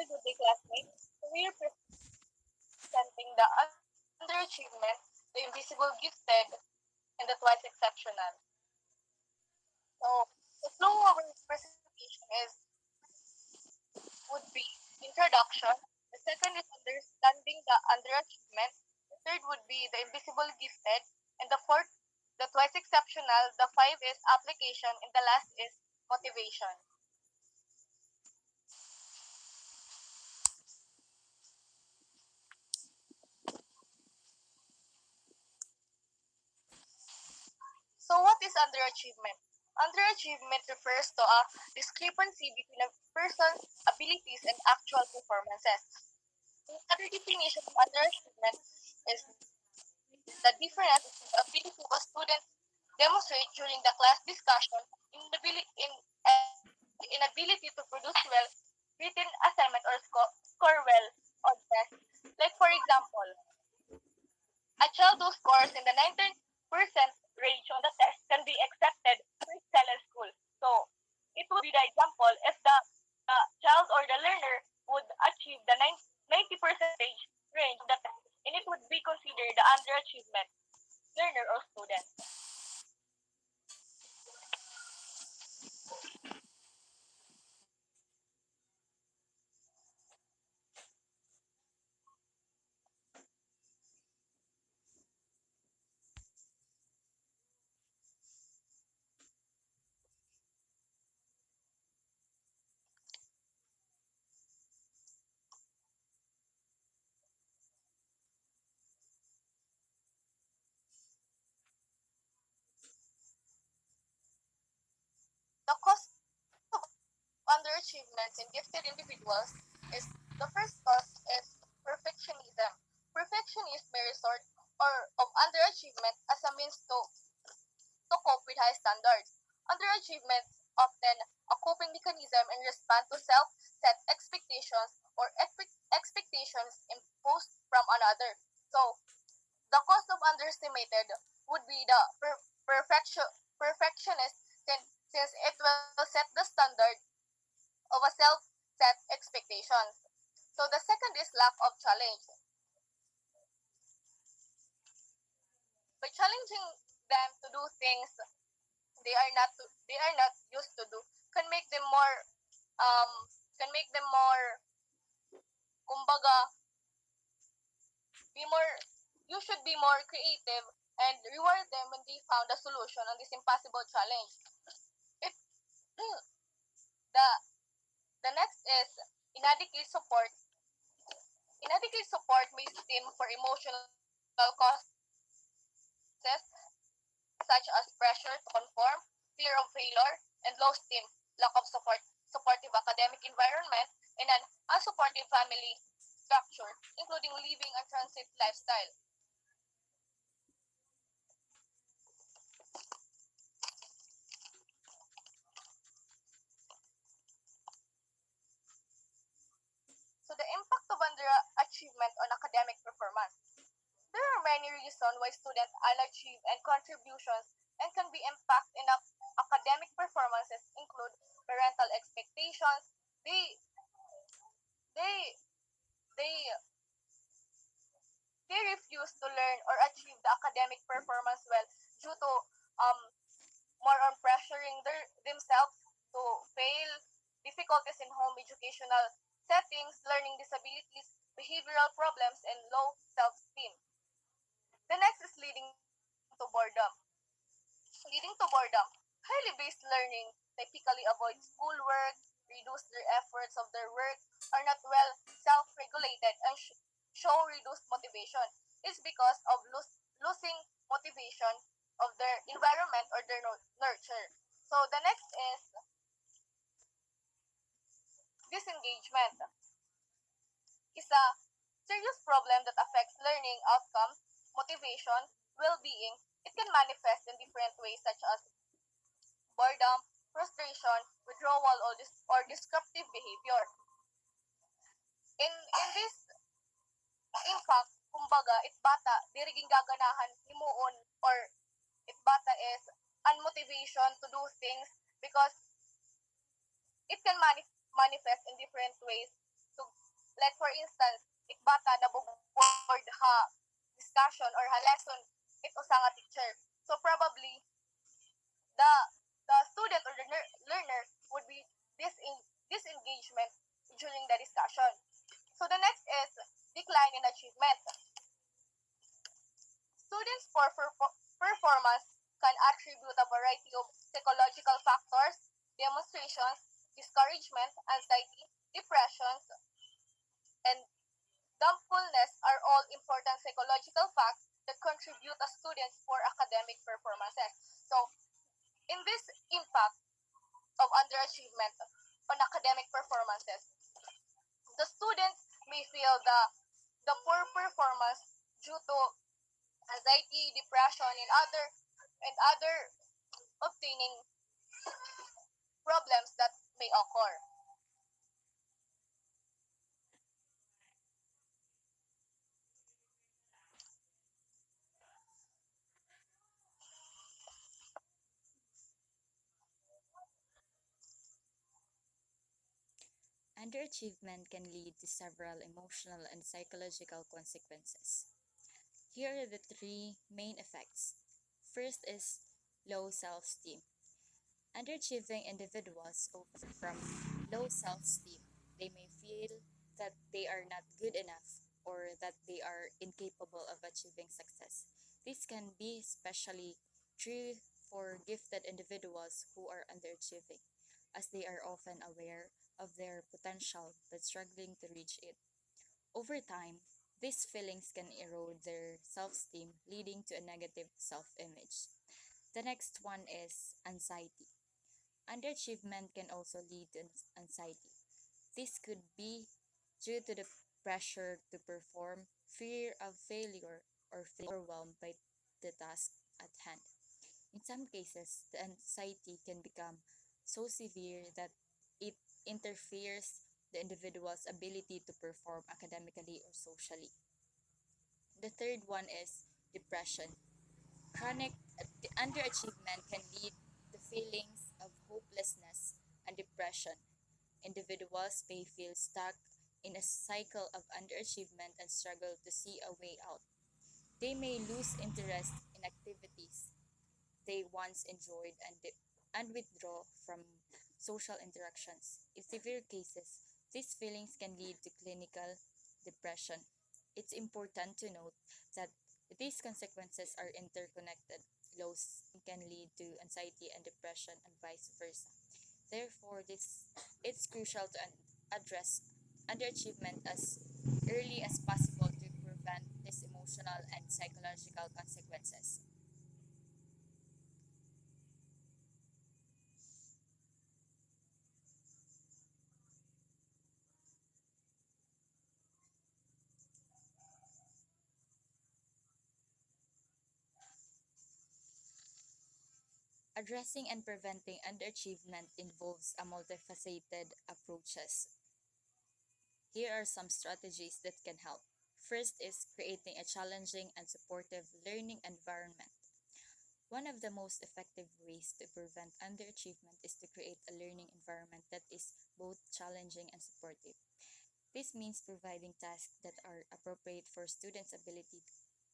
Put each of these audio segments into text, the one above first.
Very good day, classmates. So we are presenting the underachievement, the invisible gifted, and the twice exceptional. So the flow of our presentation would be introduction. The second is understanding the underachievement. The third would be the invisible gifted, and the fourth, the twice exceptional. The five is application, and the last is motivation. So what is underachievement? Underachievement refers to a discrepancy between a person's abilities and actual performances. Another definition of underachievement is the difference in the ability of a student demonstrate during the class discussion inability to produce well written assignment or score well on tests. Like for example, a child who scores in the 90% range on the test can be accepted to excel in school. So it would be the example if the child or the learner would achieve the 90% range on the test, and it would be considered the underachievement learner or student. The cause of underachievements in gifted individuals is the first cause is perfectionism. Perfectionists may resort or of underachievement as a means to cope with high standards. Underachievement often a coping mechanism in response to self-set expectations or expectations imposed from another. So, the cause of underestimated would be the perfectionist since it will set the standard of a self-set expectations. So the second is lack of challenge. By challenging them to do things they are not used to do can make them more um can make them more kumbaga be more you should be more creative and reward them when they found a solution on this impossible challenge. If the the next is inadequate support. Inadequate support may stem for emotional causes such as pressure to conform, fear of failure, and low esteem, lack of supportive academic environment, and an unsupportive family structure, including living a transit lifestyle. So the impact of underachievement on academic performance. There are many reasons why students unachieve and contributions and can be impact in academic performances include parental expectations. They they they they refuse to learn or achieve the academic performance well due to um more on pressuring themselves to fail, difficulties in home educational settings, learning disabilities, behavioral problems, and low self-esteem. The next is leading to boredom. Leading to boredom. Highly based learning typically avoid schoolwork, reduce their efforts of their work, are not well self-regulated, and show reduced motivation. It's because of losing motivation of their environment or their nurture. So the next is disengagement. Is a serious problem that affects learning outcomes, motivation, well-being. It can manifest in different ways such as boredom, frustration, withdrawal, or disruptive behavior. In this impact, kumbaga, it bata, diriging gaganahan himuon or it bata is unmotivation to do things because it can manifest in different ways to Like for instance, if bata na board ha discussion or ha lesson it usa nga teacher. So probably the the student or the learner would be disengagement during the discussion. So the next is decline in achievement. Students' poor performance can attribute a variety of psychological factors, demonstrations, discouragement, anxiety, depressions, and dumbfulness are all important psychological facts that contribute to students' poor academic performances. So, in this impact of underachievement on academic performances, the students may feel the poor performance due to anxiety, depression, and other obtaining problems that may occur. Underachievement can lead to several emotional and psychological consequences. Here are the three main effects. First is low self esteem. Underachieving individuals suffer from low self esteem. They may feel that they are not good enough or that they are incapable of achieving success. This can be especially true for gifted individuals who are underachieving, as they are often aware of their potential but struggling to reach it. Over time, these feelings can erode their self esteem, leading to a negative self image. The next one is anxiety. Underachievement can also lead to anxiety. This could be due to the pressure to perform, fear of failure, or feeling overwhelmed by the task at hand. In some cases, the anxiety can become so severe that it interferes the individual's ability to perform academically or socially. The third one is depression. Chronic underachievement can lead to feelings of hopelessness and depression. Individuals may feel stuck in a cycle of underachievement and struggle to see a way out. They may lose interest in activities they once enjoyed and withdraw from social interactions. In severe cases, these feelings can lead to clinical depression. It's important to note that these consequences are interconnected. Low self-esteem can lead to anxiety and depression and vice versa. Therefore, it's crucial to address underachievement as early as possible to prevent these emotional and psychological consequences. Addressing and preventing underachievement involves a multifaceted approaches. Here are some strategies that can help. First is creating a challenging and supportive learning environment. One of the most effective ways to prevent underachievement is to create a learning environment that is both challenging and supportive. This means providing tasks that are appropriate for students' ability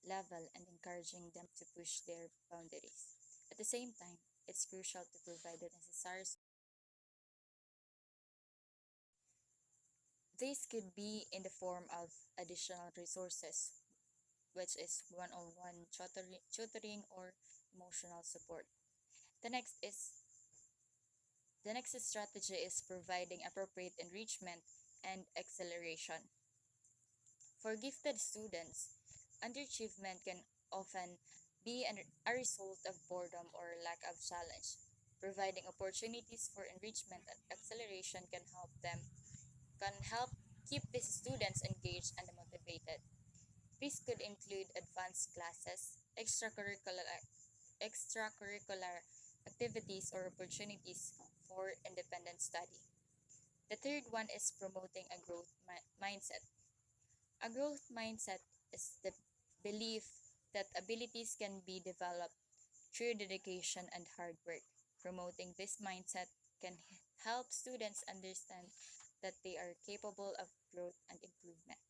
level and encouraging them to push their boundaries. At the same time, it's crucial to provide the necessary. This could be in the form of additional resources, which is one-on-one tutoring or emotional support. The next is the next strategy is providing appropriate enrichment and acceleration. For gifted students, underachievement can often be a result of boredom or lack of challenge. Providing opportunities for enrichment and acceleration can help keep these students engaged and motivated. This could include advanced classes, extracurricular activities, or opportunities for independent study. The third one is promoting a growth mindset. A growth mindset is the belief that abilities can be developed through dedication and hard work. Promoting this mindset can help students understand that they are capable of growth and improvement,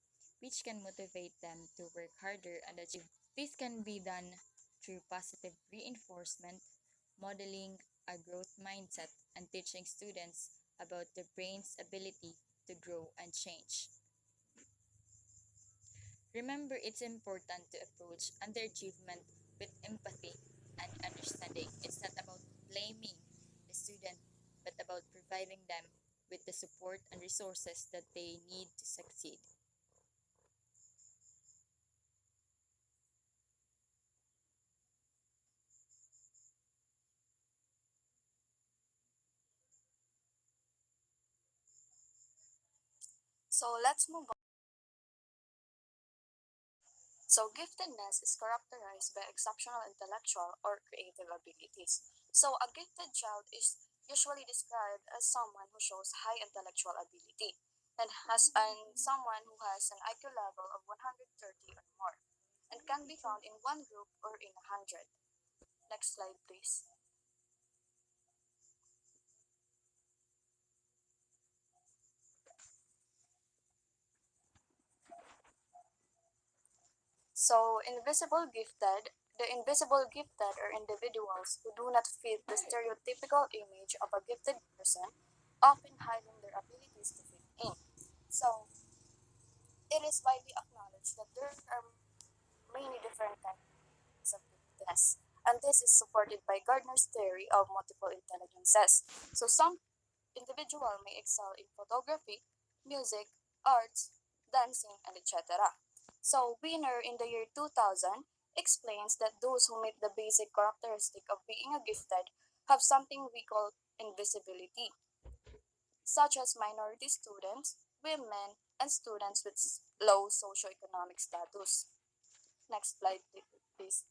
which can motivate them to work harder and achieve. This can be done through positive reinforcement, modeling a growth mindset, and teaching students about the brain's ability to grow and change. Remember, it's important to approach underachievement with empathy and understanding. It's not about blaming the student, but about providing them with the support and resources that they need to succeed. So let's move on. So giftedness is characterized by exceptional intellectual or creative abilities. So a gifted child is usually described as someone who shows high intellectual ability and someone who has an IQ level of 130 or more and can be found in one group or in 100. Next slide please. So, the invisible gifted are individuals who do not fit the stereotypical image of a gifted person, often hiding their abilities to fit in. So, it is widely acknowledged that there are many different types of giftedness, and this is supported by Gardner's theory of multiple intelligences. So, some individual may excel in photography, music, arts, dancing, and etc. So, Wiener in the year 2000 explains that those who meet the basic characteristic of being a gifted have something we call invisibility, such as minority students, women, and students with low socioeconomic status. Next slide, please.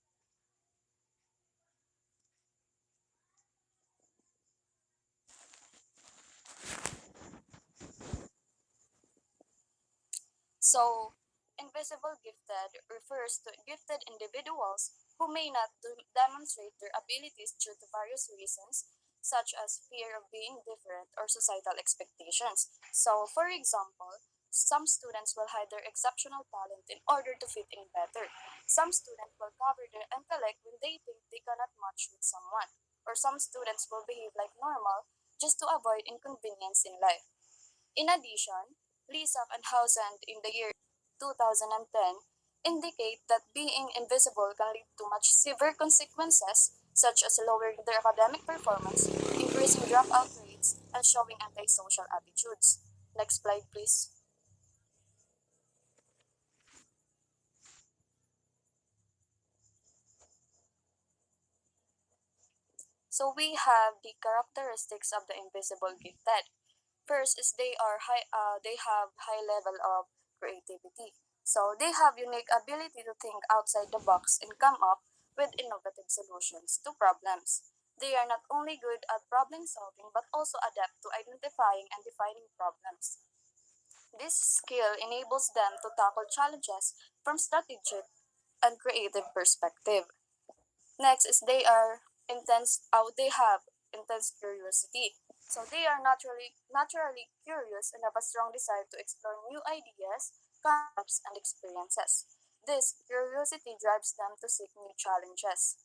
So, invisible gifted refers to gifted individuals who may not demonstrate their abilities due to various reasons, such as fear of being different or societal expectations. So, for example, some students will hide their exceptional talent in order to fit in better. Some students will cover their intellect when they think they cannot match with someone. Or some students will behave like normal just to avoid inconvenience in life. In addition, Lisa and Hausand in the year 2010 indicate that being invisible can lead to much severe consequences, such as lowering their academic performance, increasing dropout rates, and showing antisocial attitudes. Next slide, please. So we have the characteristics of the invisible gifted. First is they have high level of creativity. So they have unique ability to think outside the box and come up with innovative solutions to problems. They are not only good at problem solving but also adept to identifying and defining problems. This skill enables them to tackle challenges from strategic and creative perspective. Next is they have intense curiosity. So they are naturally curious and have a strong desire to explore new ideas, concepts, and experiences. This curiosity drives them to seek new challenges.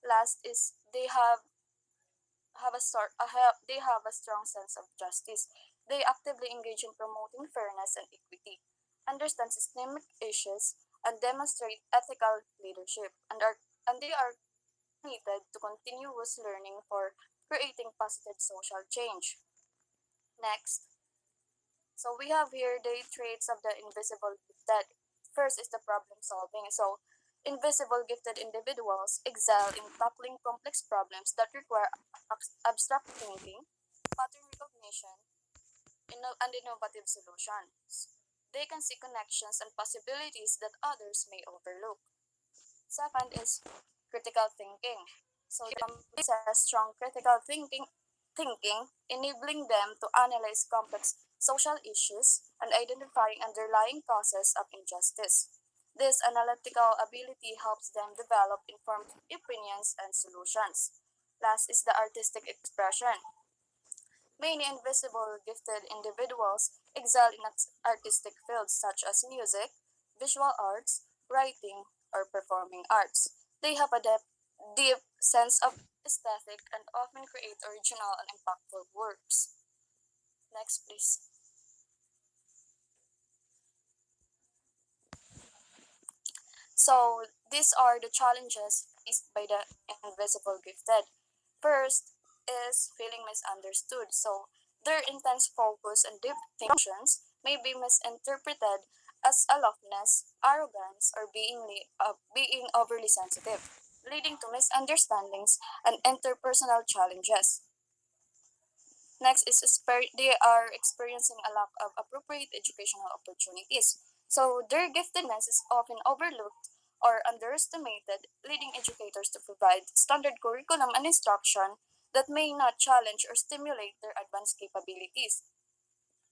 Last is they have a strong sense of justice. They actively engage in promoting fairness and equity, understand systemic issues, and demonstrate ethical leadership. And they are committed to continuous learning for creating positive social change. Next, so we have here the traits of the invisible gifted. First is the problem solving. So, invisible gifted individuals excel in tackling complex problems that require abstract thinking, pattern recognition, and innovative solutions. They can see connections and possibilities that others may overlook. Second is critical thinking. So they possess strong thinking, enabling them to analyze complex social issues and identifying underlying causes of injustice. This analytical ability helps them develop informed opinions and solutions. Last is the artistic expression. Many invisible gifted individuals excel in artistic fields such as music, visual arts, writing, or performing arts. They have a deep sense of aesthetic and often create original and impactful works. Next, please. So, these are the challenges faced by the invisible gifted. First is feeling misunderstood. So, their intense focus and deep emotions may be misinterpreted as aloofness, arrogance, or being overly sensitive, leading to misunderstandings and interpersonal challenges. Next is they are experiencing a lack of appropriate educational opportunities. So their giftedness is often overlooked or underestimated, leading educators to provide standard curriculum and instruction that may not challenge or stimulate their advanced capabilities.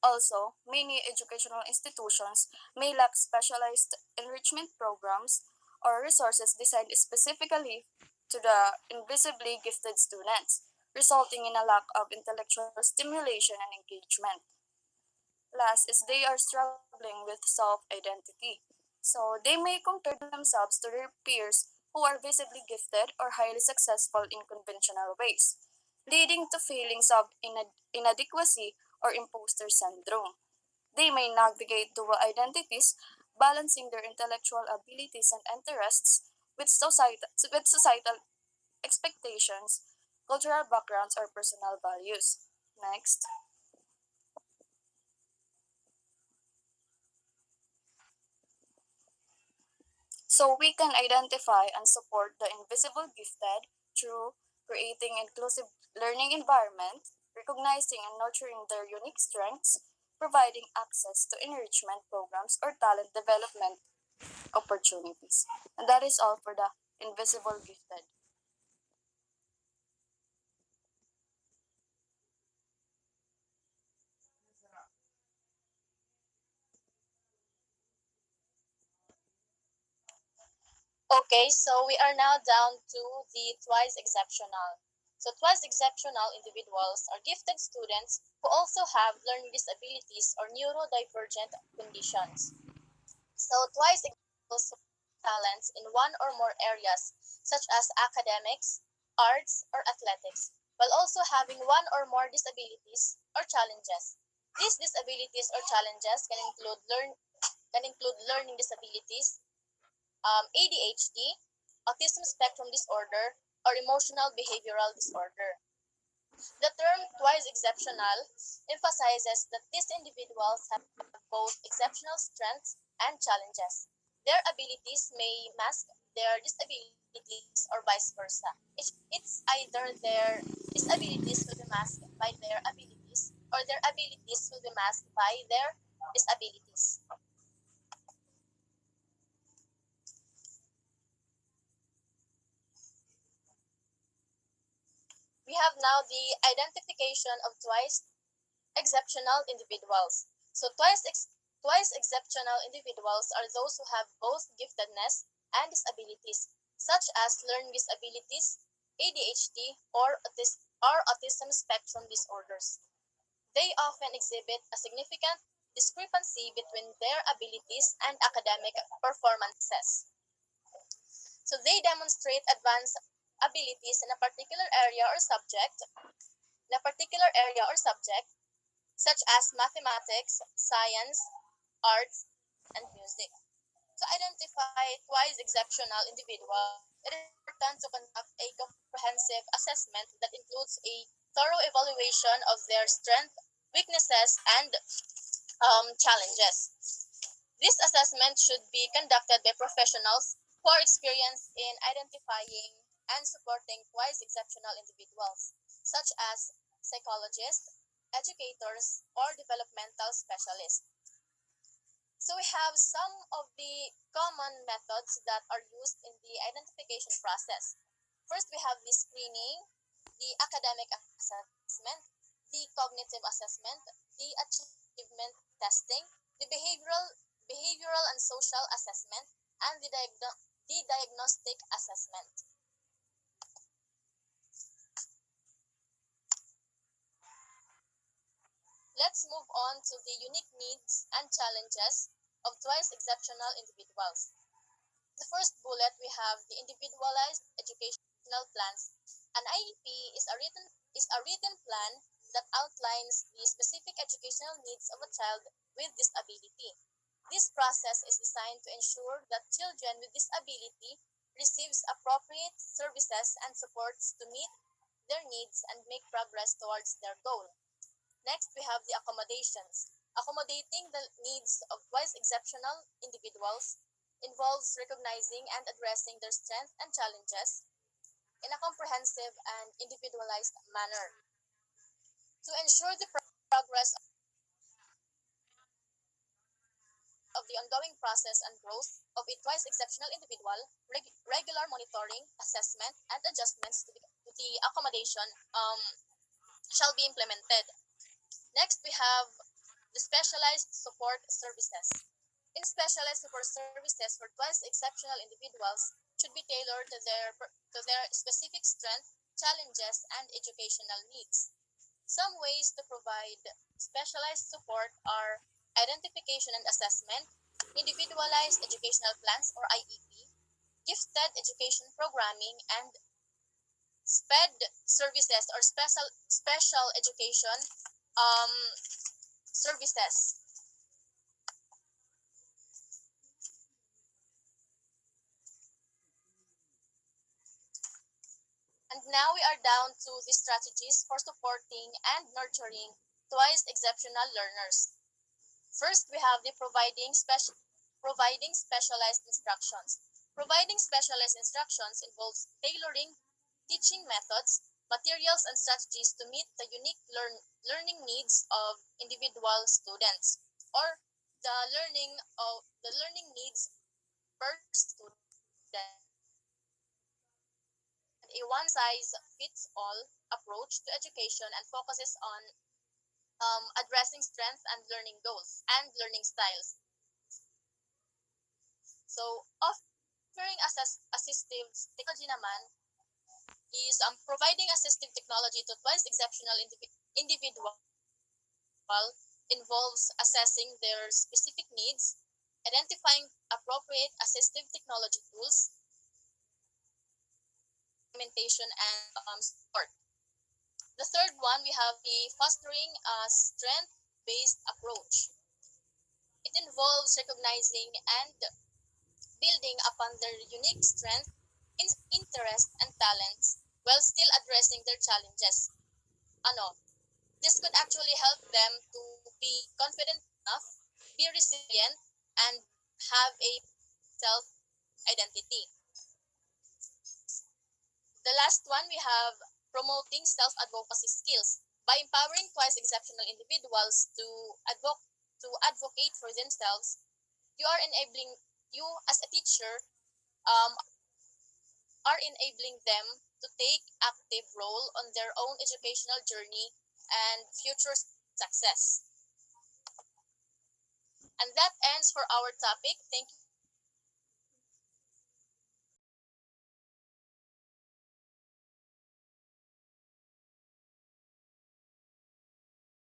Also, many educational institutions may lack specialized enrichment programs or resources designed specifically to the invisibly gifted students, resulting in a lack of intellectual stimulation and engagement. Last is they are struggling with self-identity. So they may compare themselves to their peers who are visibly gifted or highly successful in conventional ways, leading to feelings of inadequacy or imposter syndrome. They may navigate dual identities, balancing their intellectual abilities and interests with societal expectations, cultural backgrounds, or personal values. Next. So we can identify and support the invisible gifted through creating inclusive learning environment, recognizing and nurturing their unique strengths, providing access to enrichment programs or talent development opportunities. And that is all for the invisible gifted. Okay, so we are now down to the twice exceptional. So twice exceptional individuals are gifted students who also have learning disabilities or neurodivergent conditions. So twice individuals who have talents in one or more areas, such as academics, arts, or athletics, while also having one or more disabilities or challenges. These disabilities or challenges can include learning disabilities, ADHD, autism spectrum disorder, or emotional behavioral disorder. The term twice exceptional emphasizes that these individuals have both exceptional strengths and challenges. Their abilities may mask their disabilities or vice versa. It's either their disabilities will be masked by their abilities or their abilities will be masked by their disabilities. We have now the identification of twice exceptional individuals. So twice exceptional individuals are those who have both giftedness and disabilities, such as learning disabilities, ADHD, or autism spectrum disorders. They often exhibit a significant discrepancy between their abilities and academic performances. So they demonstrate advanced abilities in a particular area or subject, such as mathematics, science, arts, and music. To identify twice exceptional individuals, it is important to conduct a comprehensive assessment that includes a thorough evaluation of their strengths, weaknesses, and challenges. This assessment should be conducted by professionals who are experienced in identifying and supporting twice exceptional individuals, such as psychologists, educators, or developmental specialists. So we have some of the common methods that are used in the identification process. First, we have the screening, the academic assessment, the cognitive assessment, the achievement testing, the behavioral and social assessment, and the diagnostic assessment. Let's move on to the unique needs and challenges of twice exceptional individuals. The first bullet, we have the individualized educational plans. An IEP is a written plan that outlines the specific educational needs of a child with disability. This process is designed to ensure that children with disability receives appropriate services and supports to meet their needs and make progress towards their goal. Next, we have the accommodations. Accommodating the needs of twice exceptional individuals involves recognizing and addressing their strengths and challenges in a comprehensive and individualized manner. To ensure the progress of the ongoing process and growth of a twice exceptional individual, regular monitoring, assessment, and adjustments to the accommodation shall be implemented. Next, we have the specialized support services. In specialized support services for twice exceptional individuals should be tailored to their specific strength, challenges, and educational needs. Some ways to provide specialized support are identification and assessment, individualized educational plans or IEP, gifted education programming, and SPED services or special education um, services. And now we are down to the strategies for supporting and nurturing twice exceptional learners. First, we have the providing specialized instructions. Providing specialized instructions involves tailoring teaching methods, materials, and strategies to meet the unique learning needs of individual students or the learning needs per student. A one-size-fits-all approach to education and focuses on addressing strengths and learning goals and learning styles. So, offering assistive technology naman is providing assistive technology to twice exceptional individual involves assessing their specific needs, identifying appropriate assistive technology tools, implementation, and support. The third one, we have the fostering a strength-based approach. It involves recognizing and building upon their unique strength, interest, and talents while still addressing their challenges. Ano, this could actually help them to be confident enough, be resilient, and have a self-identity. The last one, we have promoting self-advocacy skills. By empowering twice exceptional individuals to advocate for themselves, you are enabling you as a teacher um, are enabling them to take active role on their own educational journey and future success. And that ends for our topic. Thank you